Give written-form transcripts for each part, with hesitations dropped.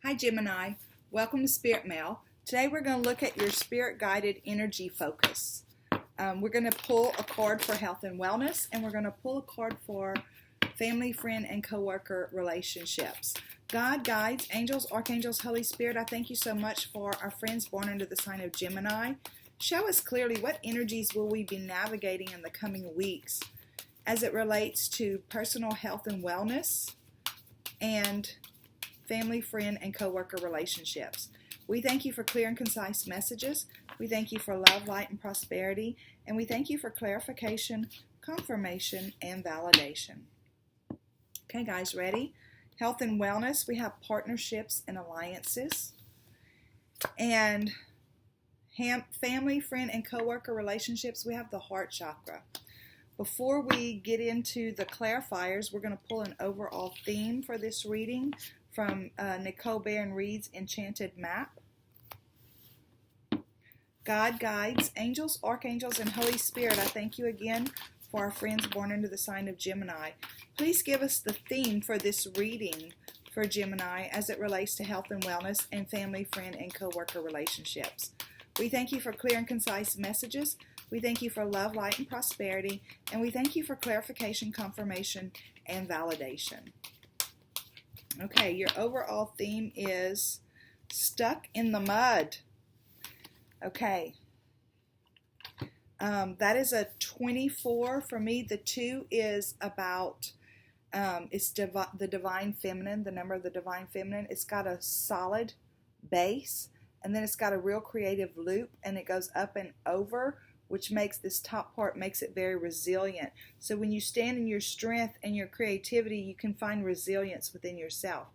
Hi Gemini, welcome to Spirit Mail. Today we're going to look at your spirit guided energy focus. We're going to pull a card for health and wellness, and we're going to pull a card for family, friend, and coworker relationships. God, guides, angels, archangels, Holy Spirit, I thank you so much for our friends born under the sign of Gemini. Show us clearly what energies will we be navigating in the coming weeks as it relates to personal health and wellness and family, friend, and coworker relationships. We thank you for clear and concise messages. We thank you for love, light, and prosperity. And we thank you for clarification, confirmation, and validation. Okay, guys, ready? Health and wellness, we have partnerships and alliances. And family, friend, and coworker relationships, we have the heart chakra. Before we get into the clarifiers, we're going to pull an overall theme for this reading from Nicole Barron Reed's Enchanted Map. God, guides, angels, archangels, and Holy Spirit, I thank you again for our friends born under the sign of Gemini. Please give us the theme for this reading for Gemini as it relates to health and wellness and family, friend, and coworker relationships. We thank you for clear and concise messages. We thank you for love, light, and prosperity. And we thank you for clarification, confirmation, and validation. Okay, your overall theme is stuck in the mud. Okay, that is a 24 for me. The 2 is about the divine feminine, the number of the divine feminine. It's got a solid base, and then it's got a real creative loop, and it goes up and over, which makes this top part makes it very resilient. So when you stand in your strength and your creativity, you can find resilience within yourself.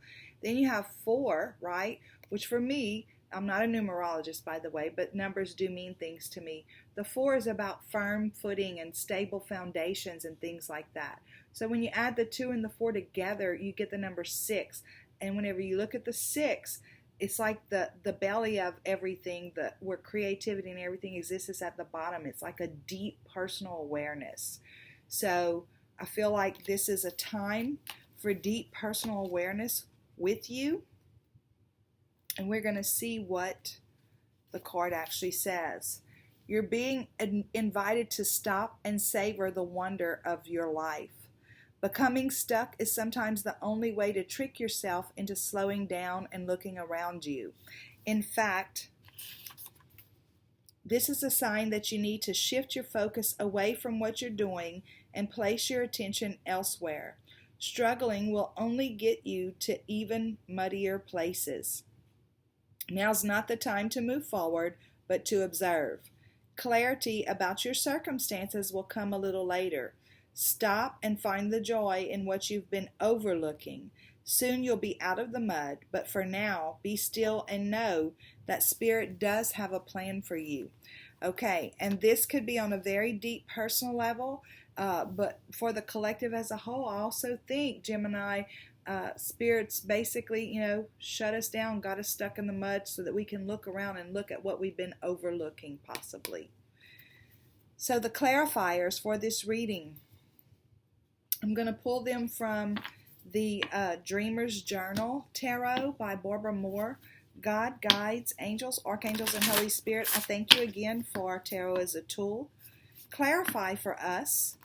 Then you have 4, right? Which for me, I'm not a numerologist, by the way, but numbers do mean things to me. The 4 is about firm footing and stable foundations and things like that. So when you add the 2 and the 4 together, you get the number 6. And whenever you look at the 6, it's like the belly of everything, where creativity and everything exists is at the bottom. It's like a deep personal awareness. So I feel like this is a time for deep personal awareness with you. And we're going to see what the card actually says. You're being invited to stop and savor the wonder of your life. Becoming stuck is sometimes the only way to trick yourself into slowing down and looking around you. In fact, this is a sign that you need to shift your focus away from what you're doing and place your attention elsewhere. Struggling will only get you to even muddier places. Now's not the time to move forward, but to observe. Clarity about your circumstances will come a little later. Stop and find the joy in what you've been overlooking. Soon you'll be out of the mud, but for now, be still and know that Spirit does have a plan for you. Okay, and this could be on a very deep personal level, but for the collective as a whole, I also think, Gemini, Spirit's basically, shut us down, got us stuck in the mud so that we can look around and look at what we've been overlooking, possibly. So the clarifiers for this reading, I'm going to pull them from the Dreamer's Journal Tarot by Barbara Moore. God, guides, angels, archangels, and Holy Spirit, I thank you again for tarot as a tool. Clarify for us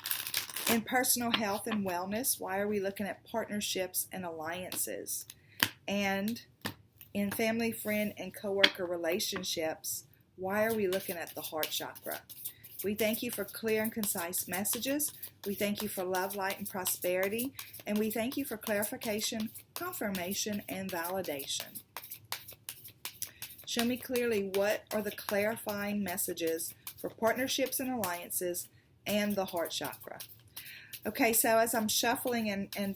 in personal health and wellness, why are we looking at partnerships and alliances? And in family, friend, and coworker relationships, why are we looking at the heart chakra? We thank you for clear and concise messages. We thank you for love, light, and prosperity. And we thank you for clarification, confirmation, and validation. Show me clearly what are the clarifying messages for partnerships and alliances and the heart chakra. Okay, so as I'm shuffling and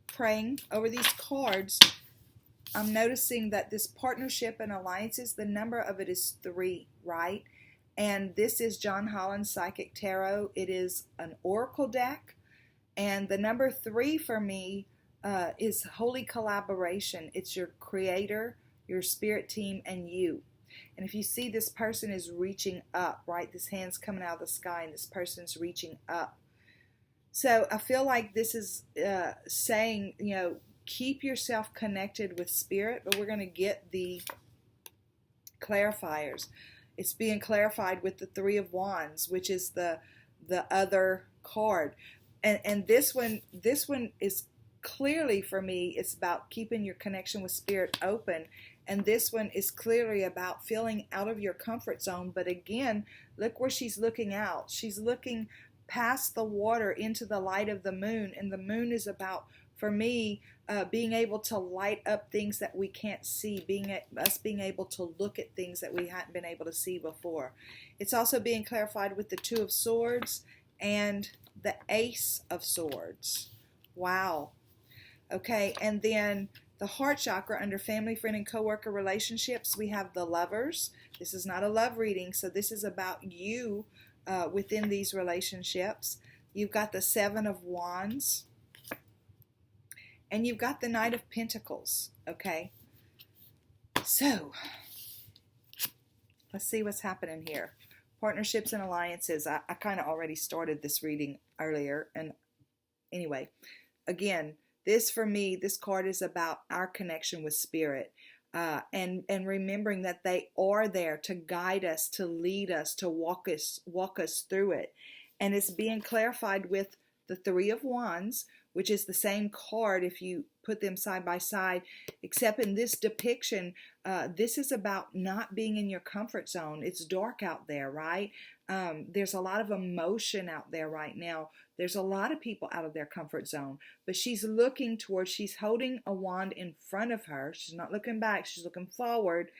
praying over these cards, I'm noticing that this partnership and alliances, the number of it is 3, right? And this is John Holland's Psychic Tarot. It is an oracle deck. And the number 3 for me is holy collaboration. It's your creator, your spirit team, and you. And if you see, this person is reaching up, right? This hand's coming out of the sky and this person's reaching up. So I feel like this is saying, keep yourself connected with spirit, but we're going to get the clarifiers. It's being clarified with the Three of Wands, which is the other card. And this one is clearly, for me, it's about keeping your connection with spirit open. And this one is clearly about feeling out of your comfort zone. But again, look where she's looking out. She's looking past the water into the light of the moon. And the moon is about, for me, being able to light up things that we can't see, being able to look at things that we hadn't been able to see before. It's also being clarified with the Two of Swords and the Ace of Swords. Wow. Okay, and then the heart chakra under family, friend, and coworker relationships, we have the Lovers. This is not a love reading, so this is about you within these relationships. You've got the Seven of Wands, and you've got the Knight of Pentacles. Okay, so let's see what's happening here. Partnerships and alliances. I kind of already started this reading earlier, and anyway, again, this, for me, this card is about our connection with spirit, and remembering that they are there to guide us, to lead us, to walk us through it. And it's being clarified with the Three of Wands, which is the same card if you put them side by side, except in this depiction, this is about not being in your comfort zone. It's dark out there, right? There's a lot of emotion out there right now. There's a lot of people out of their comfort zone, but she's looking towards, she's holding a wand in front of her. She's not looking back, she's looking forward,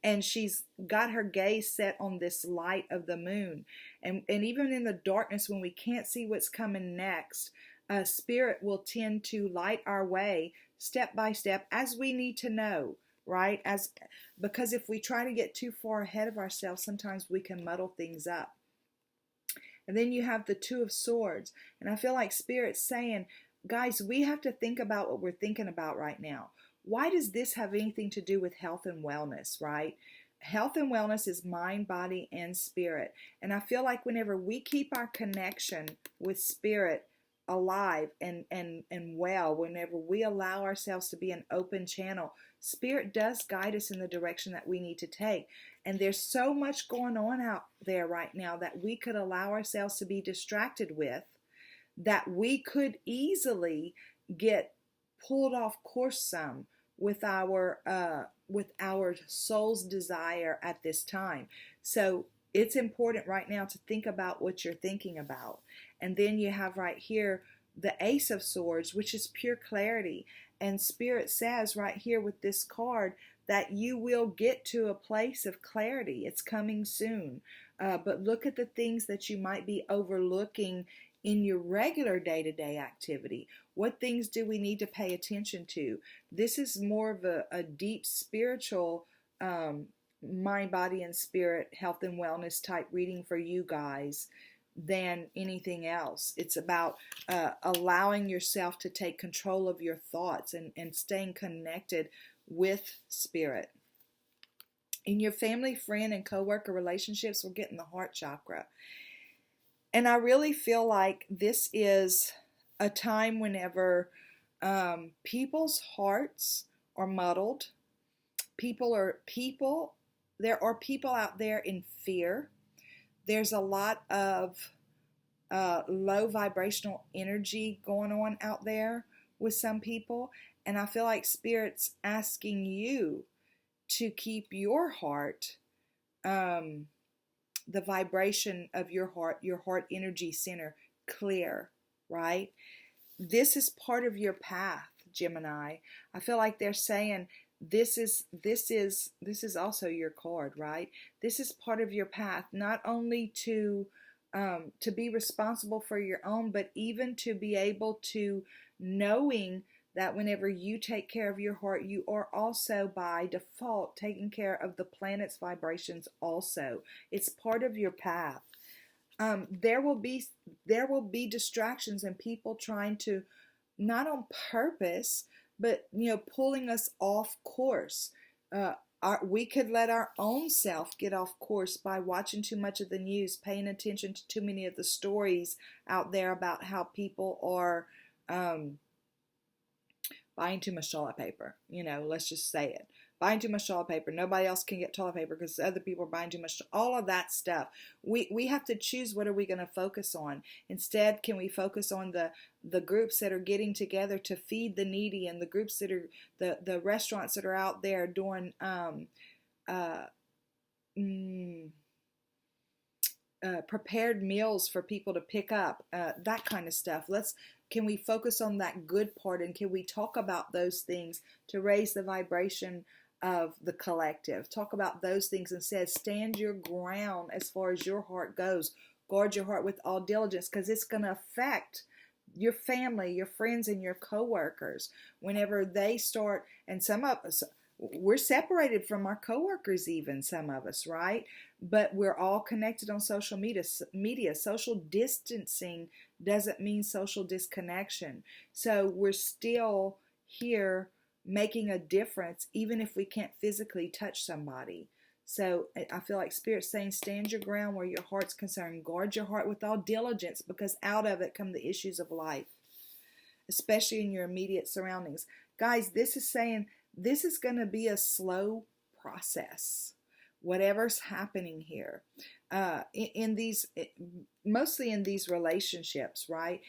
and she's got her gaze set on this light of the moon. And even in the darkness, when we can't see what's coming next, spirit will tend to light our way step by step as we need to know, right? Because if we try to get too far ahead of ourselves, sometimes we can muddle things up. And then you have the Two of Swords. And I feel like Spirit's saying, guys, we have to think about what we're thinking about right now. Why does this have anything to do with health and wellness, right? Health and wellness is mind, body, and spirit. And I feel like whenever we keep our connection with spirit alive and well, whenever we allow ourselves to be an open channel, spirit does guide us in the direction that we need to take. And there's so much going on out there right now that we could allow ourselves to be distracted with, that we could easily get pulled off course some with our soul's desire at this time. So it's important right now to think about what you're thinking about. And then you have right here the Ace of Swords, which is pure clarity. And Spirit says right here with this card that you will get to a place of clarity. It's coming soon. But look at the things that you might be overlooking in your regular day-to-day activity. What things do we need to pay attention to? This is more of a deep spiritual mind, body, and spirit, health and wellness type reading for you guys than anything else. It's about allowing yourself to take control of your thoughts and staying connected with spirit. In your family, friend, and coworker relationships, we're getting the heart chakra. And I really feel like this is a time whenever people's hearts are muddled. There are people out there in fear. There's a lot of low vibrational energy going on out there with some people. And I feel like Spirit's asking you to keep your heart, the vibration of your heart energy center clear, right? This is part of your path, Gemini. I feel like they're saying this is also your card, right? This is part of your path, not only to be responsible for your own, but even to be able to knowing that whenever you take care of your heart, you are also by default taking care of the planet's vibrations also. It's part of your path. There will be distractions and people trying to, not on purpose, but pulling us off course. We could let our own self get off course by watching too much of the news, paying attention to too many of the stories out there about how people are buying too much toilet paper. Let's just say it. Buying too much toilet paper. Nobody else can get toilet paper because other people are buying too much. All of that stuff. We have to choose what are we going to focus on. Instead, can we focus on the groups that are getting together to feed the needy, and the groups that are the restaurants that are out there doing prepared meals for people to pick up, that kind of stuff. Can we focus on that good part, and can we talk about those things to raise the vibration of the collective? Talk about those things instead. Stand your ground as far as your heart goes. Guard your heart with all diligence, because it's going to affect your family, your friends, and your coworkers whenever they start. And some of us, we're separated from our coworkers, even some of us, right? But we're all connected on social media. Social distancing doesn't mean social disconnection. So we're still here making a difference, even if we can't physically touch somebody. So I feel like Spirit's saying, stand your ground where your heart's concerned. Guard your heart with all diligence, because out of it come the issues of life, especially in your immediate surroundings. Guys, this is saying this is going to be a slow process, whatever's happening here. Mostly in these relationships, right?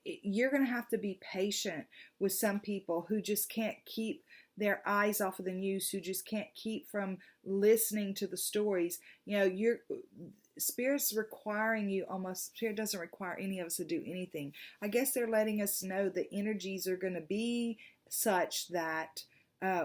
You're going to have to be patient with some people who just can't keep their eyes off of the news, who just can't keep from listening to the stories. Spirit's requiring you almost. Spirit doesn't require any of us to do anything. I guess they're letting us know the energies are going to be such that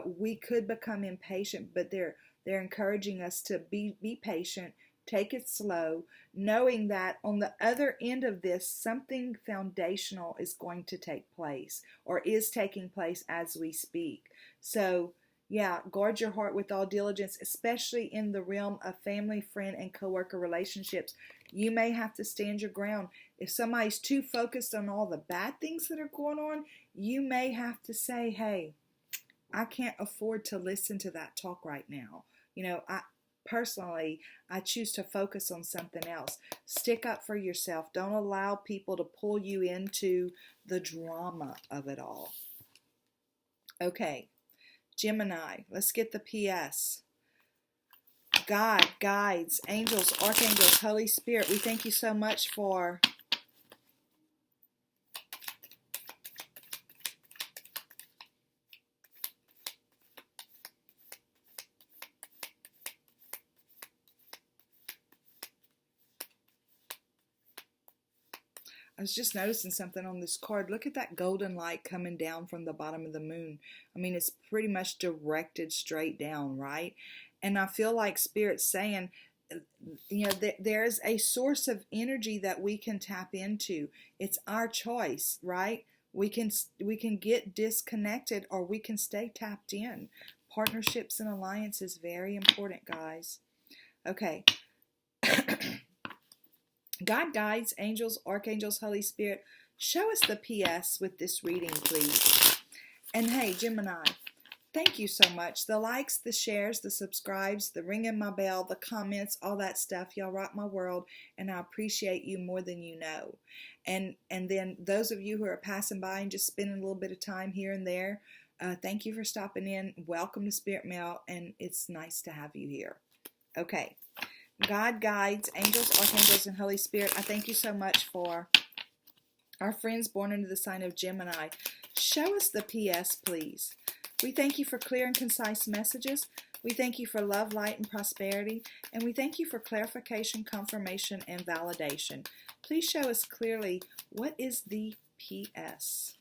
we could become impatient, but they're encouraging us to be patient, take it slow, knowing that on the other end of this, something foundational is going to take place, or is taking place as we speak. So, yeah, guard your heart with all diligence, especially in the realm of family, friend, and coworker relationships. You may have to stand your ground. If somebody's too focused on all the bad things that are going on, you may have to say, hey, I can't afford to listen to that talk right now. I choose to focus on something else. Stick up for yourself. Don't allow people to pull you into the drama of it all. Okay, Gemini, let's get the PS. God, guides, angels, archangels, Holy Spirit, we thank you so much for I was just noticing something on this card. Look at that golden light coming down from the bottom of the moon. I mean, it's pretty much directed straight down, right? And I feel like Spirit's saying, there's a source of energy that we can tap into. It's our choice, right? We can get disconnected, or we can stay tapped in. Partnerships and alliances, very important, guys. Okay. God, guides, angels, archangels, Holy Spirit, show us the PS with this reading, please. And hey, Gemini, thank you so much. The likes, the shares, the subscribes, the ringing my bell, the comments, all that stuff. Y'all rock my world, and I appreciate you more than you know. And then those of you who are passing by and just spending a little bit of time here and there, thank you for stopping in. Welcome to Spirit Mail, and it's nice to have you here. Okay. God, guides, angels, archangels, and Holy Spirit, I thank you so much for our friends born into the sign of Gemini. Show us the PS, please. We thank you for clear and concise messages. We thank you for love, light, and prosperity. And we thank you for clarification, confirmation, and validation. Please show us clearly, what is the PS?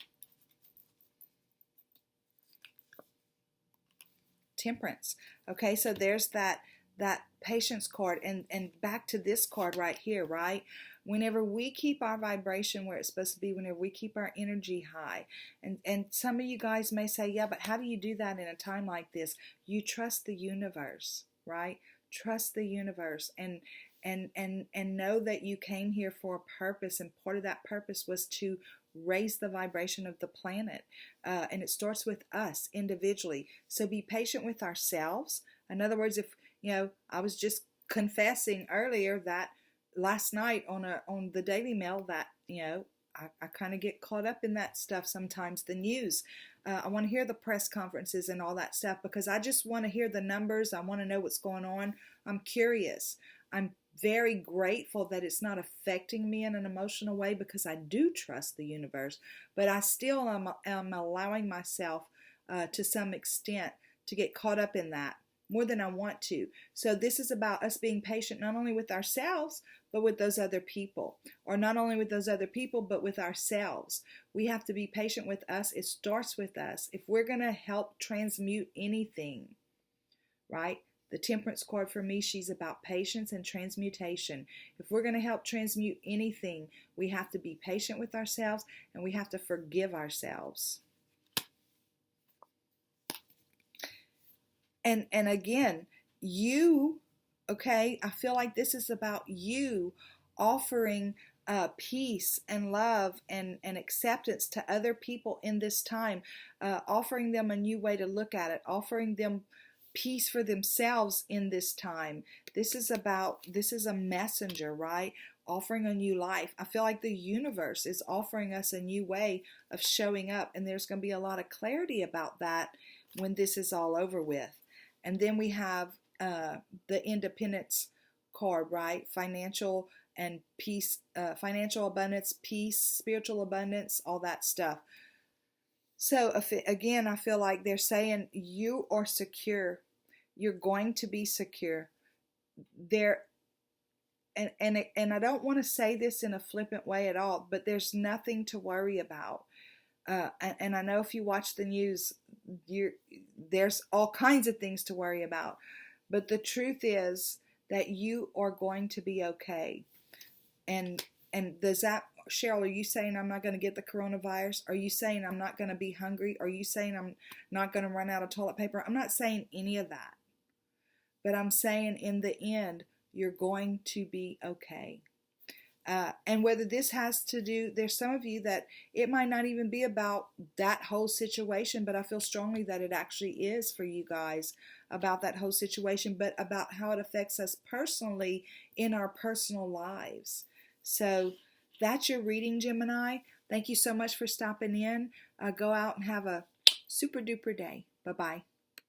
Temperance. Okay, so there's that patience card, and back to this card right here, right? Whenever we keep our vibration where it's supposed to be, whenever we keep our energy high, and some of you guys may say, yeah, but how do you do that in a time like this? You trust the universe, right? Trust the universe, and know that you came here for a purpose, and part of that purpose was to raise the vibration of the planet, and it starts with us individually. So be patient with ourselves. In other words, if I was just confessing earlier that last night on the Daily Mail that I kind of get caught up in that stuff sometimes, the news. I want to hear the press conferences and all that stuff because I just want to hear the numbers. I want to know what's going on. I'm curious. I'm very grateful that it's not affecting me in an emotional way because I do trust the universe, but I still am allowing myself to some extent to get caught up in that more than I want to. So this is about us being patient not only with ourselves, but with those other people. Or not only with those other people, but with ourselves. We have to be patient with us. It starts with us. If we're going to help transmute anything, right? The Temperance card for me, she's about patience and transmutation. If we're going to help transmute anything, we have to be patient with ourselves and we have to forgive ourselves. And again, you, okay, I feel like this is about you offering peace and love and acceptance to other people in this time, offering them a new way to look at it, offering them peace for themselves in this time. This is a messenger, right? Offering a new life. I feel like the universe is offering us a new way of showing up, and there's going to be a lot of clarity about that when this is all over with. And then we have the Independence card, right? Financial and peace, financial abundance, peace, spiritual abundance, all that stuff. So again, I feel like they're saying you are secure. You're going to be secure. And I don't want to say this in a flippant way at all, but there's nothing to worry about. And I know if you watch the news, there's all kinds of things to worry about. But the truth is that you are going to be okay. And does that, Cheryl, are you saying I'm not going to get the coronavirus? Are you saying I'm not going to be hungry? Are you saying I'm not going to run out of toilet paper? I'm not saying any of that. But I'm saying in the end, you're going to be okay. And whether this has to do, there's some of you that it might not even be about that whole situation, but I feel strongly that it actually is for you guys about that whole situation, but about how it affects us personally in our personal lives. So that's your reading, Gemini. Thank you so much for stopping in. Go out and have a super duper day. Bye-bye.